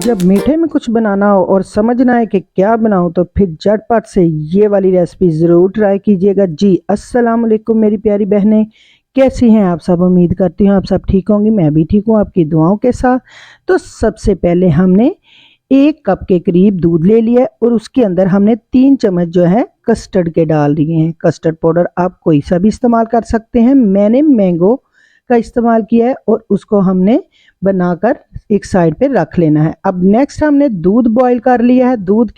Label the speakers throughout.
Speaker 1: जब मीठे में कुछ बनाना हो और समझ ना आए कि क्या बनाऊं तो फिर झटपट से ये वाली रेसिपी ज़रूर ट्राई कीजिएगा। जी अस्सलाम वालेकुम मेरी प्यारी बहनें, कैसी हैं आप सब। उम्मीद करती हूँ आप सब ठीक होंगी, मैं भी ठीक हूँ आपकी दुआओं के साथ। तो सबसे पहले हमने 1 कप के करीब दूध ले लिया और उसके अंदर हमने 3 चम्मच जो है कस्टर्ड के डाल दिए हैं। कस्टर्ड पाउडर आप कोई सा भी इस्तेमाल कर सकते हैं, मैंने मैंगो का इस्तेमाल किया है और उसको हमने बनाकर एक साइड पे रख लेना है। अब नेक्स्ट हमने दूध बॉईल कर लिया है। दूध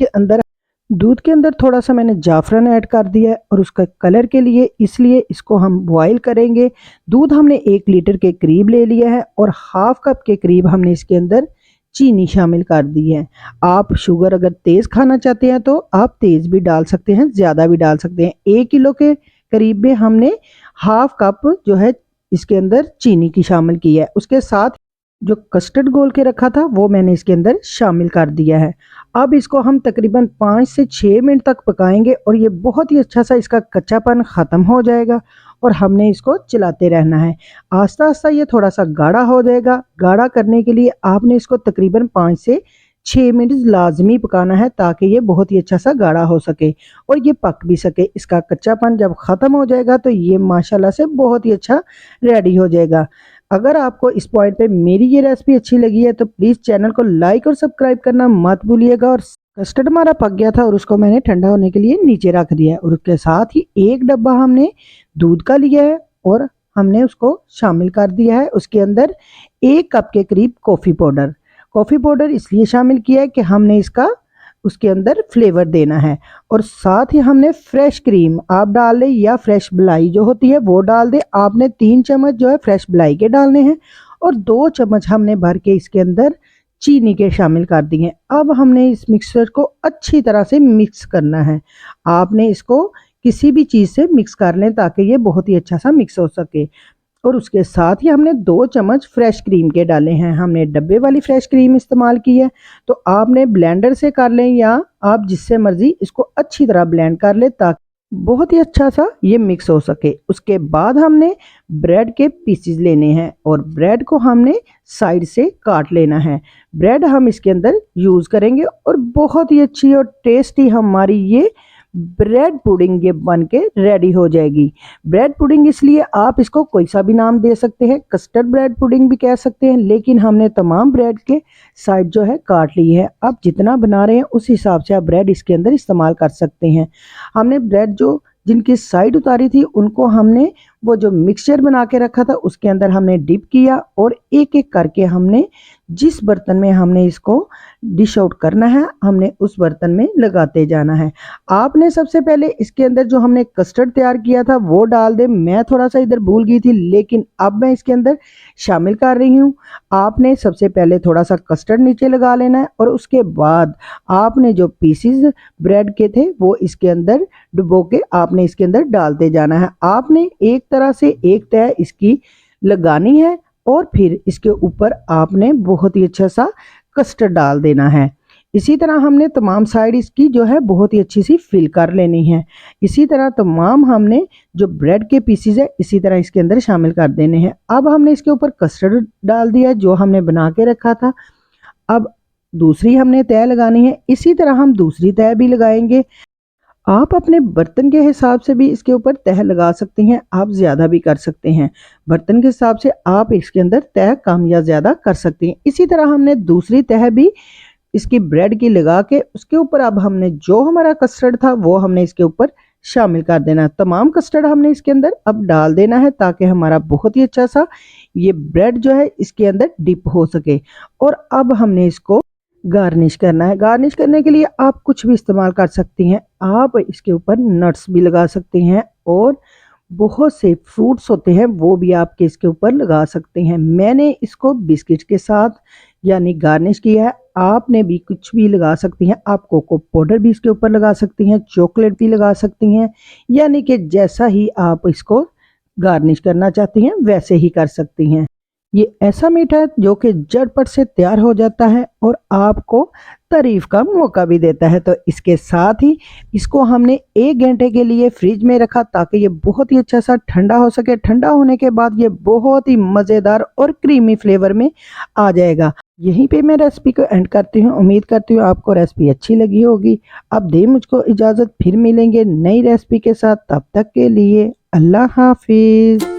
Speaker 1: के अंदर थोड़ा सा मैंने जाफरान ऐड कर दिया है और उसका कलर के लिए, इसलिए इसको हम बॉईल करेंगे। दूध हमने 1 लीटर के करीब ले लिया है और हाफ कप के करीब हमने इसके अंदर चीनी शामिल कर दी है। आप शुगर अगर तेज़ खाना चाहते हैं तो आप तेज़ भी डाल सकते हैं, ज़्यादा भी डाल सकते हैं। 1 किलो के करीब में हमने हाफ कप जो है इसके अंदर चीनी की शामिल की है। उसके साथ जो कस्टर्ड घोल के रखा था वो मैंने इसके अंदर शामिल कर दिया है। अब इसको हम तकरीबन 5 से 6 मिनट तक पकाएंगे और ये बहुत ही अच्छा सा इसका कच्चापन ख़त्म हो जाएगा और हमने इसको चलाते रहना है। आस्ता आस्ता ये थोड़ा सा गाढ़ा हो जाएगा। गाढ़ा करने के लिए आपने इसको तकरीबन 5 से 6 मिनट लाजमी पकाना है ताकि ये बहुत ही अच्छा सा गाढ़ा हो सके और ये पक भी सके। इसका कच्चापन जब ख़त्म हो जाएगा तो ये माशाल्लाह से बहुत ही अच्छा रेडी हो जाएगा। अगर आपको इस पॉइंट पे मेरी ये रेसिपी अच्छी लगी है तो प्लीज़ चैनल को लाइक और सब्सक्राइब करना मत भूलिएगा। और कस्टर्ड हमारा पक गया था और उसको मैंने ठंडा होने के लिए नीचे रख दिया है और उसके साथ ही 1 डब्बा हमने दूध का लिया है और हमने उसको शामिल कर दिया है। उसके अंदर 1 कप के करीब कॉफ़ी पाउडर इसलिए शामिल किया है कि हमने इसका उसके अंदर फ्लेवर देना है। और साथ ही हमने फ्रेश क्रीम आप डाल लें या फ्रेश मलाई जो होती है वो डाल दें। आपने 3 चम्मच जो है फ्रेश मलाई के डालने हैं और 2 चम्मच हमने भर के इसके अंदर चीनी के शामिल कर दिए हैं। अब हमने इस मिक्सचर को अच्छी तरह से मिक्स करना है। आपने इसको किसी भी चीज़ से मिक्स कर लें ताकि ये बहुत ही अच्छा सा मिक्स हो सके। और उसके साथ ही हमने 2 चम्मच फ्रेश क्रीम के डाले हैं। हमने डब्बे वाली फ्रेश क्रीम इस्तेमाल की है, तो आपने ब्लेंडर से कर लें या आप जिससे मर्जी इसको अच्छी तरह ब्लेंड कर लें ताकि बहुत ही अच्छा सा ये मिक्स हो सके। उसके बाद हमने ब्रेड के पीसेस लेने हैं और ब्रेड को हमने साइड से काट लेना है। ब्रेड हम इसके अंदर यूज़ करेंगे और बहुत ही अच्छी और टेस्टी हमारी ये ब्रेड पुडिंग ये बन के रेडी हो जाएगी। ब्रेड पुडिंग इसलिए आप इसको कोई सा भी नाम दे सकते हैं, कस्टर्ड ब्रेड पुडिंग भी कह सकते हैं, लेकिन हमने तमाम ब्रेड के साइड जो है काट ली है। आप जितना बना रहे हैं उस हिसाब से आप ब्रेड इसके अंदर इस्तेमाल कर सकते हैं। हमने ब्रेड जो जिनकी साइड उतारी थी उनको हमने वो जो मिक्सचर बना के रखा था उसके अंदर हमने डिप किया और एक एक करके हमने जिस बर्तन में हमने इसको डिश आउट करना है हमने उस बर्तन में लगाते जाना है। आपने सबसे पहले इसके अंदर जो हमने कस्टर्ड तैयार किया था वो डाल दे। मैं थोड़ा सा इधर भूल गई थी लेकिन अब मैं इसके अंदर शामिल कर रही हूँ। आपने सबसे पहले थोड़ा सा कस्टर्ड नीचे लगा लेना है और उसके बाद आपने जो पीसीज ब्रेड के थे वो इसके अंदर डुबो के आपने इसके अंदर डालते जाना है। आपने एक तरह से एक तय इसकी लगानी है और फिर इसके ऊपर आपने बहुत ही अच्छा सा कस्टर्ड डाल देना है। इसी तरह हमने तमाम साइड इसकी जो है बहुत ही अच्छी सी फिल कर लेनी है। इसी तरह तमाम हमने जो ब्रेड के पीसेस है इसी तरह इसके अंदर शामिल कर देने हैं। अब हमने इसके ऊपर कस्टर्ड डाल दिया जो हमने बना के रखा था। अब दूसरी हमने तय लगानी है, इसी तरह हम दूसरी तय भी लगाएंगे। आप अपने बर्तन के हिसाब से भी इसके ऊपर तह लगा सकती हैं, आप ज़्यादा भी कर सकते हैं। बर्तन के हिसाब से आप इसके अंदर तह कम या ज़्यादा कर सकती हैं। इसी तरह हमने दूसरी तह भी इसकी ब्रेड की लगा के उसके ऊपर अब हमने जो हमारा कस्टर्ड था वो हमने इसके ऊपर शामिल कर देना। तमाम कस्टर्ड हमने इसके अंदर अब डाल देना है ताकि हमारा बहुत ही अच्छा सा ये ब्रेड जो है इसके अंदर डिप हो सके। और अब हमने इसको गार्निश करना है। गार्निश करने के लिए आप कुछ भी इस्तेमाल कर सकती हैं। आप इसके ऊपर नट्स भी लगा सकती हैं और बहुत से फ्रूट्स होते हैं वो भी आपके इसके ऊपर लगा सकते हैं। मैंने इसको बिस्किट के साथ यानी गार्निश किया है। आपने भी कुछ भी लगा सकती हैं। आप कोको पाउडर भी इसके ऊपर लगा सकती हैं, चॉकलेट भी लगा सकती हैं, यानी कि जैसा ही आप इसको गार्निश करना चाहती हैं वैसे ही कर सकती हैं। ये ऐसा मीठा है जो कि झटपट से तैयार हो जाता है और आपको तारीफ का मौका भी देता है। तो इसके साथ ही इसको हमने 1 घंटे के लिए फ्रिज में रखा ताकि ये बहुत ही अच्छा सा ठंडा हो सके। ठंडा होने के बाद ये बहुत ही मज़ेदार और क्रीमी फ्लेवर में आ जाएगा। यहीं पे मैं रेसिपी को एंड करती हूँ। उम्मीद करती हूँ आपको रेसिपी अच्छी लगी होगी। अब दें मुझको इजाज़त, फिर मिलेंगे नई रेसिपी के साथ। तब तक के लिए अल्लाह हाफिज़।